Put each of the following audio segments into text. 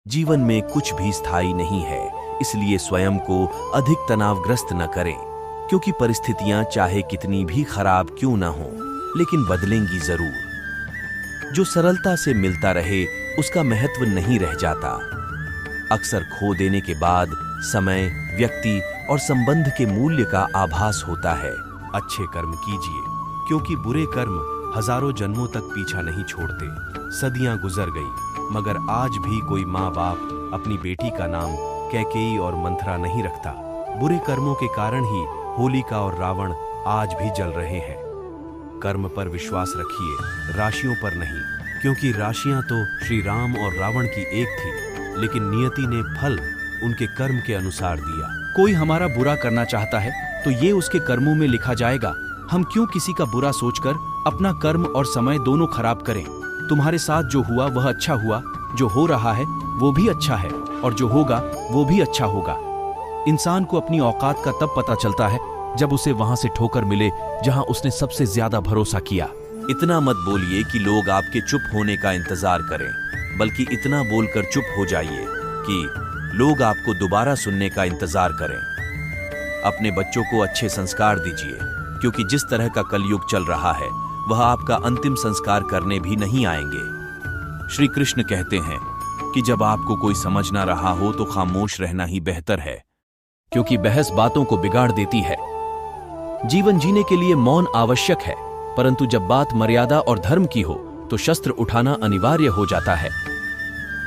जीवन में कुछ भी स्थायी नहीं है, इसलिए स्वयं को अधिक तनावग्रस्त न करें, क्योंकि परिस्थितियां चाहे कितनी भी खराब क्यों ना हो, लेकिन बदलेंगी जरूर। जो सरलता से मिलता रहे उसका महत्व नहीं रह जाता। अक्सर खो देने के बाद समय, व्यक्ति और संबंध के मूल्य का आभास होता है। अच्छे कर्म कीजिए, क्योंकि बुरे कर्म हजारों जन्मों तक पीछा नहीं छोड़ते। सदियां गुजर गई, मगर आज भी कोई माँ बाप अपनी बेटी का नाम कैकेयी और मंथरा नहीं रखता। बुरे कर्मों के कारण ही होलिका और रावण आज भी जल रहे हैं। कर्म पर विश्वास रखिए, राशियों पर नहीं, क्योंकि राशियां तो श्री राम और रावण की एक थी, लेकिन नियति ने फल उनके कर्म के अनुसार दिया। कोई हमारा बुरा करना चाहता है तो ये उसके कर्मों में लिखा जाएगा। हम क्यों किसी का बुरा सोचकर अपना कर्म और समय दोनों खराब करें। तुम्हारे साथ जो हुआ वह अच्छा हुआ, जो हो रहा है वो भी अच्छा है, और जो होगा वो भी अच्छा होगा। इंसान को अपनी औकात का तब पता चलता है जब उसे वहां से ठोकर मिले जहां उसने सबसे ज्यादा भरोसा किया। इतना मत बोलिए कि लोग आपके चुप होने का इंतजार करें, बल्कि इतना बोलकर चुप हो जाइए कि लोग आपको दोबारा सुनने का इंतजार करें। अपने बच्चों को अच्छे संस्कार दीजिए, क्योंकि जिस तरह का कलयुग चल रहा है वह आपका अंतिम संस्कार करने भी नहीं आएंगे। श्री कृष्ण कहते हैं कि जब आपको कोई समझ ना रहा हो तो खामोश रहना ही बेहतर है, क्योंकि बहस बातों को बिगाड़ देती है। जीवन जीने के लिए मौन आवश्यक है, परंतु जब बात मर्यादा और धर्म की हो तो शस्त्र उठाना अनिवार्य हो जाता है।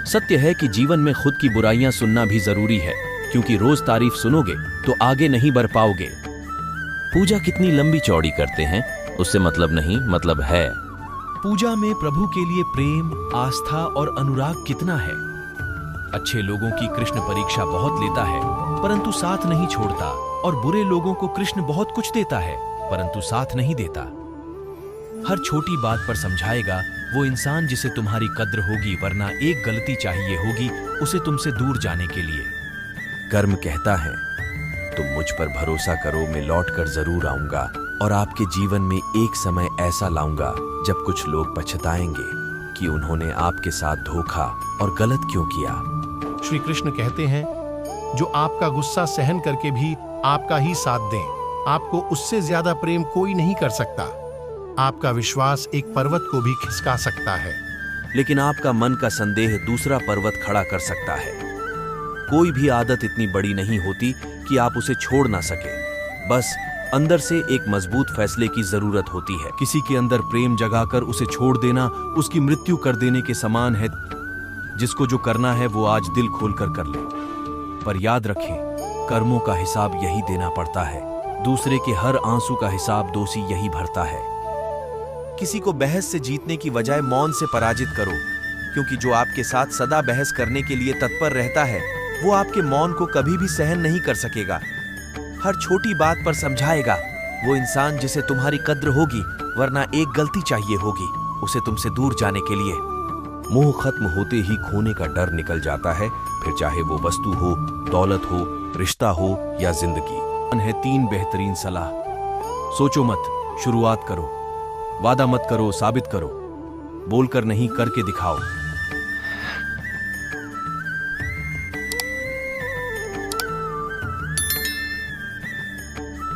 सत्य है कि जीवन में खुद की बुराइयां सुनना भी जरूरी है, क्योंकि रोज तारीफ सुनोगे तो आगे नहीं बढ़ पाओगे। पूजा कितनी लंबी चौड़ी करते हैं उससे मतलब नहीं, मतलब है। पूजा में प्रभु के लिए प्रेम, आस्था और अनुराग कितना है। अच्छे लोगों की कृष्ण परीक्षा बहुत लेता है, परंतु साथ नहीं छोड़ता, और बुरे लोगों को कृष्ण बहुत कुछ देता है, परंतु साथ नहीं देता। हर छोटी बात पर समझाएगा वो इंसान जिसे तुम्हारी कद्र होगी, वरना एक गलती चाहिए होगी उसे तुमसे दूर जाने के लिए। कर्म कहता है तुम मुझ पर भरोसा करो, मैं लौट कर जरूर आऊंगा और आपके जीवन में एक समय ऐसा लाऊंगा जब कुछ लोग पछताएंगे कि उन्होंने आपके साथ धोखा और गलत क्यों किया। श्री कृष्ण कहते हैं, जो आपका गुस्सा सहन करके भी आपका ही साथ दें, आपको उससे ज्यादा प्रेम कोई नहीं कर सकता। आपका विश्वास एक पर्वत को भी खिसका सकता है, लेकिन आपका मन का संदेह दूसरा पर्वत खड़ा कर सकता है। कोई भी आदत इतनी बड़ी नहीं होती कि आप उसे छोड़ ना सके, बस अंदर से एक मजबूत फैसले की जरूरत होती है। किसी के अंदर प्रेम जगाकर उसे छोड़ देना उसकी मृत्यु कर देने के समान है। जिसको जो करना है वो आज दिल खोलकर कर ले, पर याद रखें कर्मों का हिसाब यही देना पड़ता है। दूसरे के हर आंसू का हिसाब दोषी यही भरता है। किसी को बहस से जीतने की बजाय मौन से पराजित करो, क्योंकि जो आपके साथ सदा बहस करने के लिए तत्पर रहता है वो आपके मौन को कभी भी सहन नहीं कर सकेगा। हर छोटी बात पर समझाएगा वो इंसान जिसे तुम्हारी कद्र होगी, वरना एक गलती चाहिए होगी उसे तुमसे दूर जाने के लिए। मोह खत्म होते ही खोने का डर निकल जाता है, फिर चाहे वो वस्तु हो, दौलत हो, रिश्ता हो या जिंदगी। है 3 बेहतरीन सलाह। सोचो मत, शुरुआत करो। वादा मत करो, साबित करो। बोलकर नहीं, करके दिखाओ।